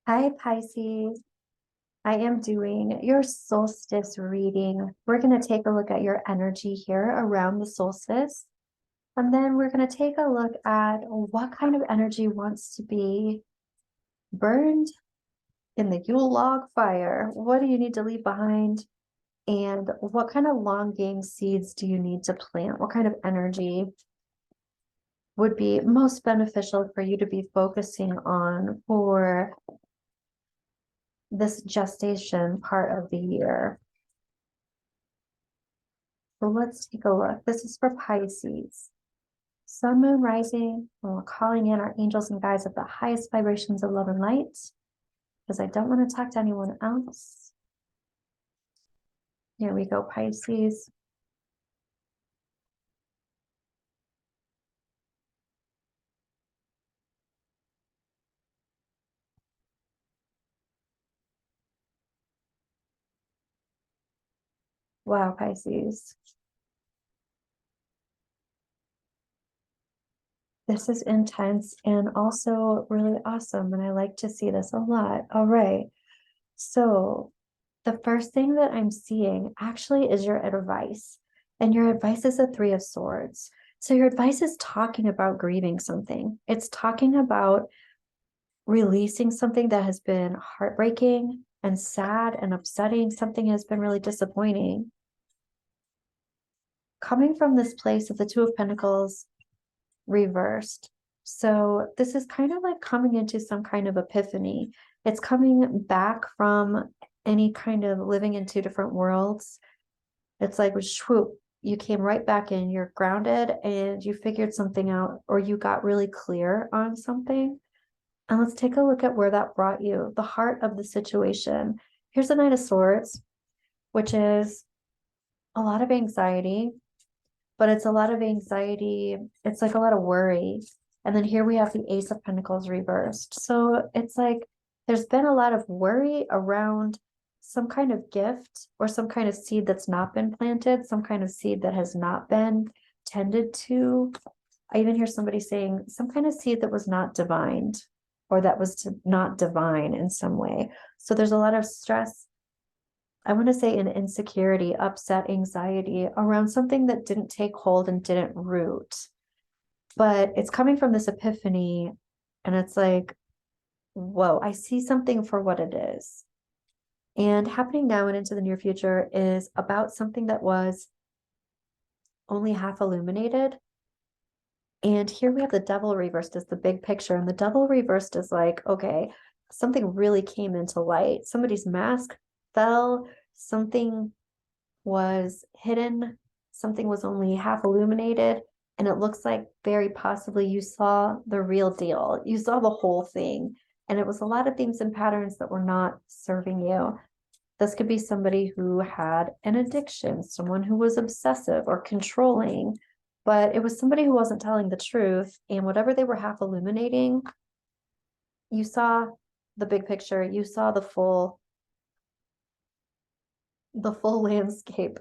Hi, Pisces. I am doing your solstice reading. We're going to take a look at your energy here around the solstice. And then we're going to take a look at what kind of energy wants to be burned in the Yule log fire. What do you need to leave behind? And what kind of long game seeds do you need to plant? What kind of energy would be most beneficial for you to be focusing on for this gestation part of the year? So let's take a look. This is for Pisces. Sun, moon, rising, and we're calling in our angels and guides of the highest vibrations of love and light, because I don't want to talk to anyone else. Here we go, Pisces. Wow, Pisces. This is intense and also really awesome, and I like to see this a lot. All right. So the first thing that I'm seeing actually is your advice. And your advice is the Three of Swords. So your advice is talking about grieving something. It's talking about releasing something that has been heartbreaking and sad and upsetting. Something has been really disappointing. Coming from this place of the Two of Pentacles reversed. So this is kind of like coming into some kind of epiphany. It's coming back from any kind of living in two different worlds. It's like swoop, you came right back in, you're grounded and you figured something out, or you got really clear on something. And let's take a look at where that brought you, the heart of the situation. Here's the Knight of Swords, which is a lot of anxiety, but it's a lot of anxiety. It's like a lot of worry. And then here we have the Ace of Pentacles reversed. So it's like there's been a lot of worry around some kind of gift or some kind of seed that's not been planted, some kind of seed that has not been tended to. I even hear somebody saying some kind of seed that was not divined, or that was not divine in some way. So there's a lot of stress. I want to say an insecurity, upset, anxiety around something that didn't take hold and didn't root. But it's coming from this epiphany, and it's like, whoa, I see something for what it is. And happening now and into the near future is about something that was only half illuminated. And here we have the Devil reversed as the big picture. And the Devil reversed is like, okay, something really came into light. Somebody's mask fell, something was hidden, something was only half illuminated. And it looks like very possibly you saw the real deal. You saw the whole thing. And it was a lot of themes and patterns that were not serving you. This could be somebody who had an addiction, someone who was obsessive or controlling, but it was somebody who wasn't telling the truth. And whatever they were half illuminating, you saw the big picture, you saw the full landscape.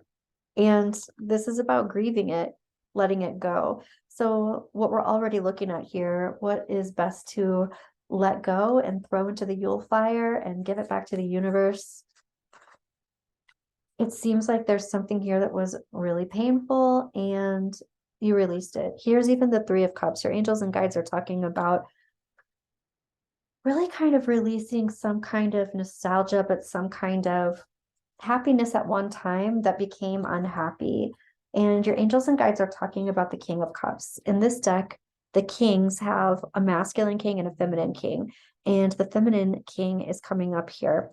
And this is about grieving it, letting it go. So what we're already looking at here, what is best to let go and throw into the Yule fire and give it back to the universe? It seems like there's something here that was really painful and you released it. Here's even the Three of Cups. Your angels and guides are talking about really kind of releasing some kind of nostalgia, but some kind of happiness at one time that became unhappy. And your angels and guides are talking about the King of Cups. In this deck, the kings have a masculine king and a feminine king. And the feminine king is coming up here.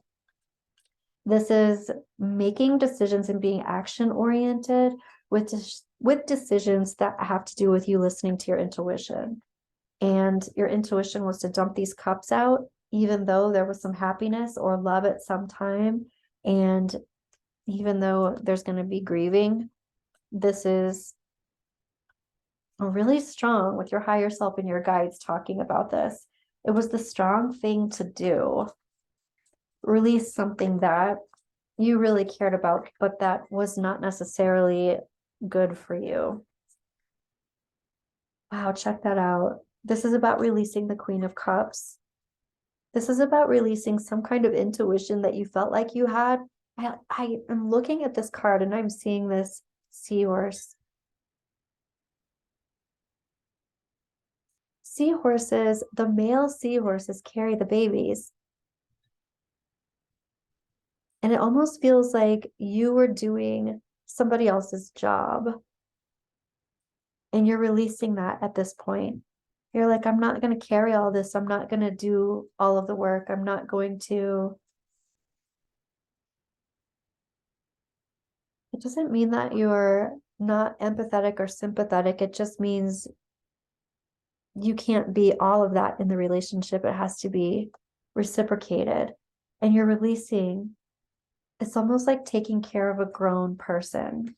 This is making decisions and being action oriented with decisions that have to do with you listening to your intuition. And your intuition was to dump these cups out, even though there was some happiness or love at some time. And even though there's going to be grieving, this is really strong with your higher self and your guides talking about this. It was the strong thing to do. Release something that you really cared about, but that was not necessarily good for you. Wow, check that out. This is about releasing the Queen of Cups. This is about releasing some kind of intuition that you felt like you had. I am looking at this card and I'm seeing this seahorse. Seahorses, the male seahorses carry the babies. And it almost feels like you were doing somebody else's job and you're releasing that at this point. You're like, I'm not going to carry all this. I'm not going to do all of the work. I'm not going to. It doesn't mean that you're not empathetic or sympathetic. It just means you can't be all of that in the relationship. It has to be reciprocated. And you're releasing. It's almost like taking care of a grown person,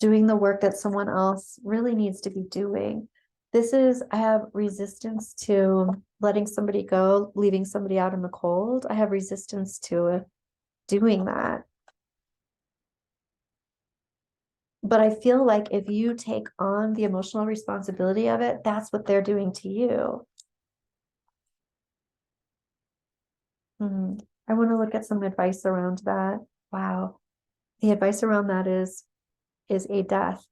doing the work that someone else really needs to be doing. I have resistance to letting somebody go, leaving somebody out in the cold. I have resistance to doing that. But I feel like if you take on the emotional responsibility of it, that's what they're doing to you. I want to look at some advice around that. Wow. The advice around that is a death.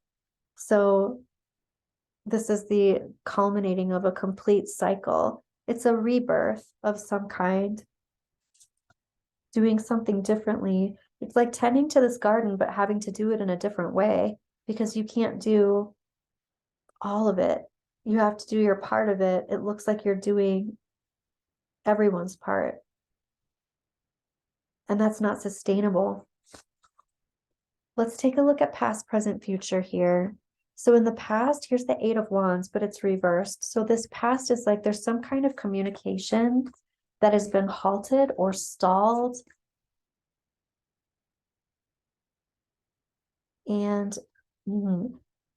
So this is the culminating of a complete cycle. It's a rebirth of some kind, doing something differently. It's like tending to this garden, but having to do it in a different way because you can't do all of it. You have to do your part of it. It looks like you're doing everyone's part. And that's not sustainable. Let's take a look at past, present, future here. So in the past, here's the Eight of Wands, but it's reversed. So this past is like there's some kind of communication that has been halted or stalled. And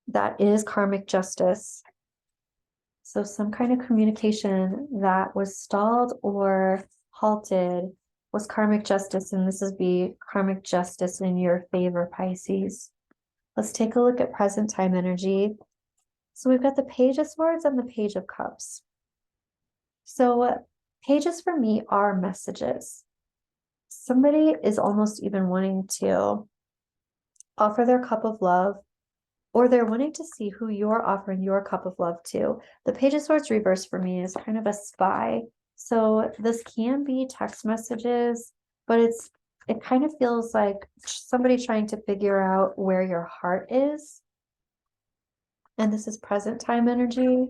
that is karmic justice. So some kind of communication that was stalled or halted was karmic justice, and this is the karmic justice in your favor, Pisces. Let's take a look at present time energy. So we've got the Page of Swords and the Page of Cups. So pages for me are messages. Somebody is almost even wanting to offer their cup of love, or they're wanting to see who you're offering your cup of love to. The Page of Swords reverse for me is kind of a spy. So this can be text messages, but it kind of feels like somebody trying to figure out where your heart is. And this is present time energy.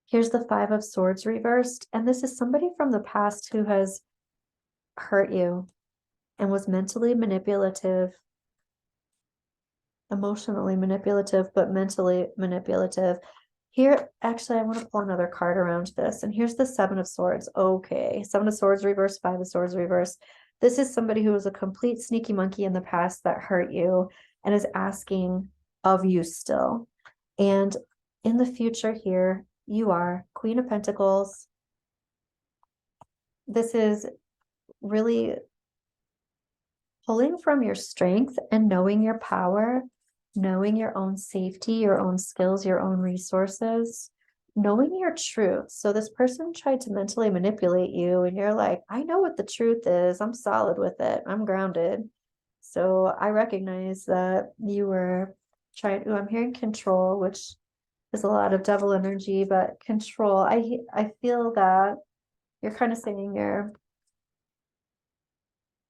Here's the Five of Swords reversed. And this is somebody from the past who has hurt you and was mentally manipulative, emotionally manipulative, but mentally manipulative. Here, actually, I want to pull another card around this. And here's the Seven of Swords. Okay, Seven of Swords reverse, Five of Swords reverse. This is somebody who was a complete sneaky monkey in the past that hurt you and is asking of you still. And in the future here, you are Queen of Pentacles. This is really pulling from your strength and knowing your power, knowing your own safety, your own skills, your own resources, knowing your truth. So this person tried to mentally manipulate you and you're like, I know what the truth is. I'm solid with it. I'm grounded. So I recognize that you were trying, I'm hearing control, which is a lot of devil energy, but control. I feel that you're kind of saying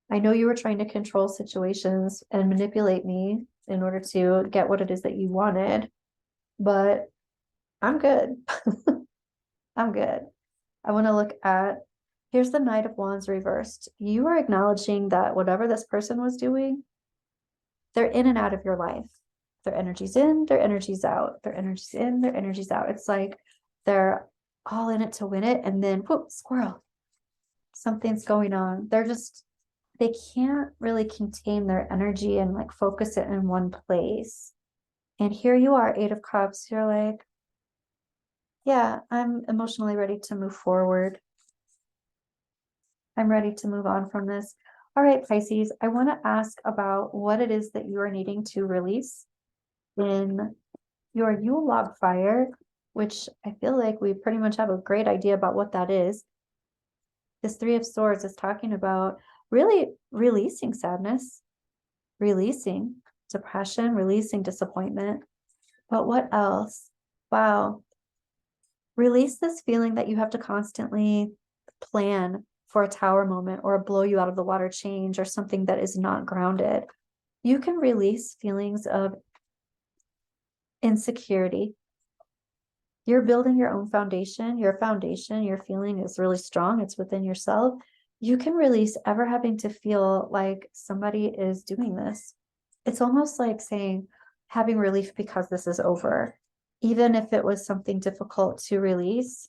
I know you were trying to control situations and manipulate me in order to get what it is that you wanted, but I'm good. I'm good. I want to look at, here's the Knight of Wands reversed. You are acknowledging that whatever this person was doing, they're in and out of your life. Their energy's in, their energy's out. Their energy's in, their energy's out. It's like they're all in it to win it, and then whoop, squirrel. Something's going on. They can't really contain their energy and like focus it in one place. And here you are, Eight of Cups. You're like, yeah, I'm emotionally ready to move forward. I'm ready to move on from this. All right, Pisces, I want to ask about what it is that you are needing to release in your Yule log fire. which I feel like we pretty much have a great idea about what that is. This Three of Swords is talking about really releasing sadness, releasing depression, releasing disappointment. But what else? Wow. Release this feeling that you have to constantly plan for a tower moment or a blow you out of the water change or something that is not grounded. You can release feelings of insecurity. You're building your own foundation. Your foundation, your feeling is really strong. It's within yourself. You can release ever having to feel like somebody is doing this. It's almost like saying, having relief because this is over, even if it was something difficult to release,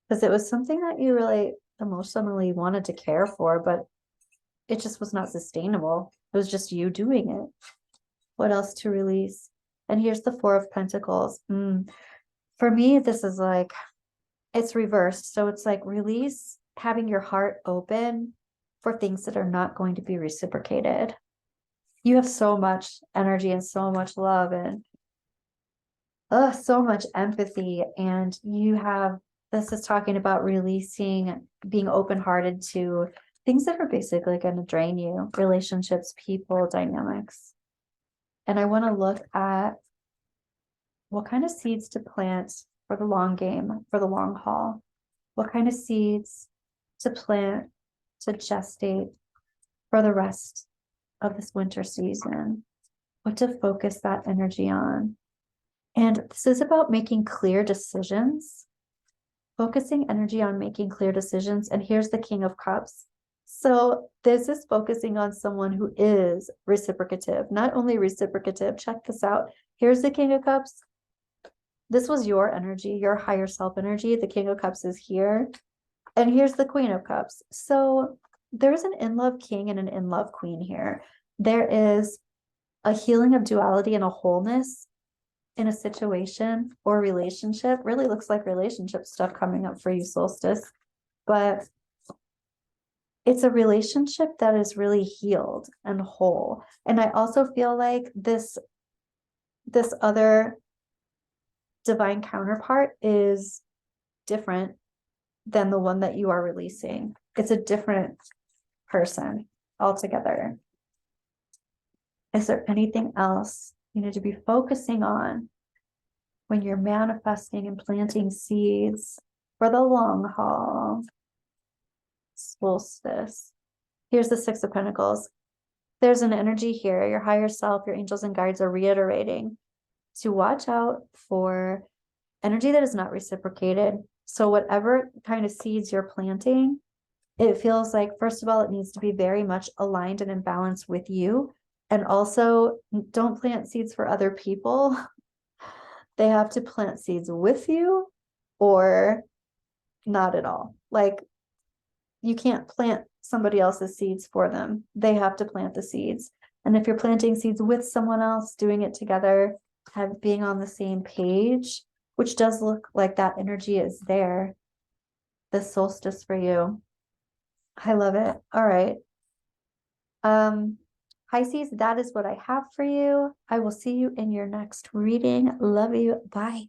because it was something that you really emotionally wanted to care for, but it just was not sustainable. It was just you doing it. What else to release? And here's the Four of Pentacles. For me, this is like, it's reversed. So it's like release, having your heart open for things that are not going to be reciprocated. You have so much energy and so much love and so much empathy. And you have, this is talking about releasing, being open-hearted to things that are basically going to drain you, relationships, people, dynamics. And I want to look at what kind of seeds to plant for the long game, for the long haul. What kind of seeds to plant, to gestate for the rest of this winter season. What to focus that energy on. And this is about making clear decisions, focusing energy on making clear decisions. And here's the King of Cups. So this is focusing on someone who is reciprocative, not only reciprocative. Check this out. Here's the King of Cups. This was your energy, your higher self energy. The King of Cups is here. And here's the Queen of Cups. So there's an in-love king and an in-love queen here. There is a healing of duality and a wholeness in a situation or relationship. Really looks like relationship stuff coming up for you, Solstice. But it's a relationship that is really healed and whole. And I also feel like this other divine counterpart is different than the one that you are releasing. It's a different person altogether. Is there anything else you need to be focusing on when you're manifesting and planting seeds for the long haul? Solstice. Here's the Six of Pentacles. There's an energy here. Your higher self, your angels and guides are reiterating to watch out for energy that is not reciprocated. So whatever kind of seeds you're planting, it feels like, first of all, it needs to be very much aligned and in balance with you. And also, don't plant seeds for other people. They have to plant seeds with you or not at all. Like, you can't plant somebody else's seeds for them. They have to plant the seeds. And if you're planting seeds with someone else, doing it together, being on the same page, which does look like that energy is there, the solstice for you. I love it. All right. Pisces, that is what I have for you. I will see you in your next reading. Love you. Bye.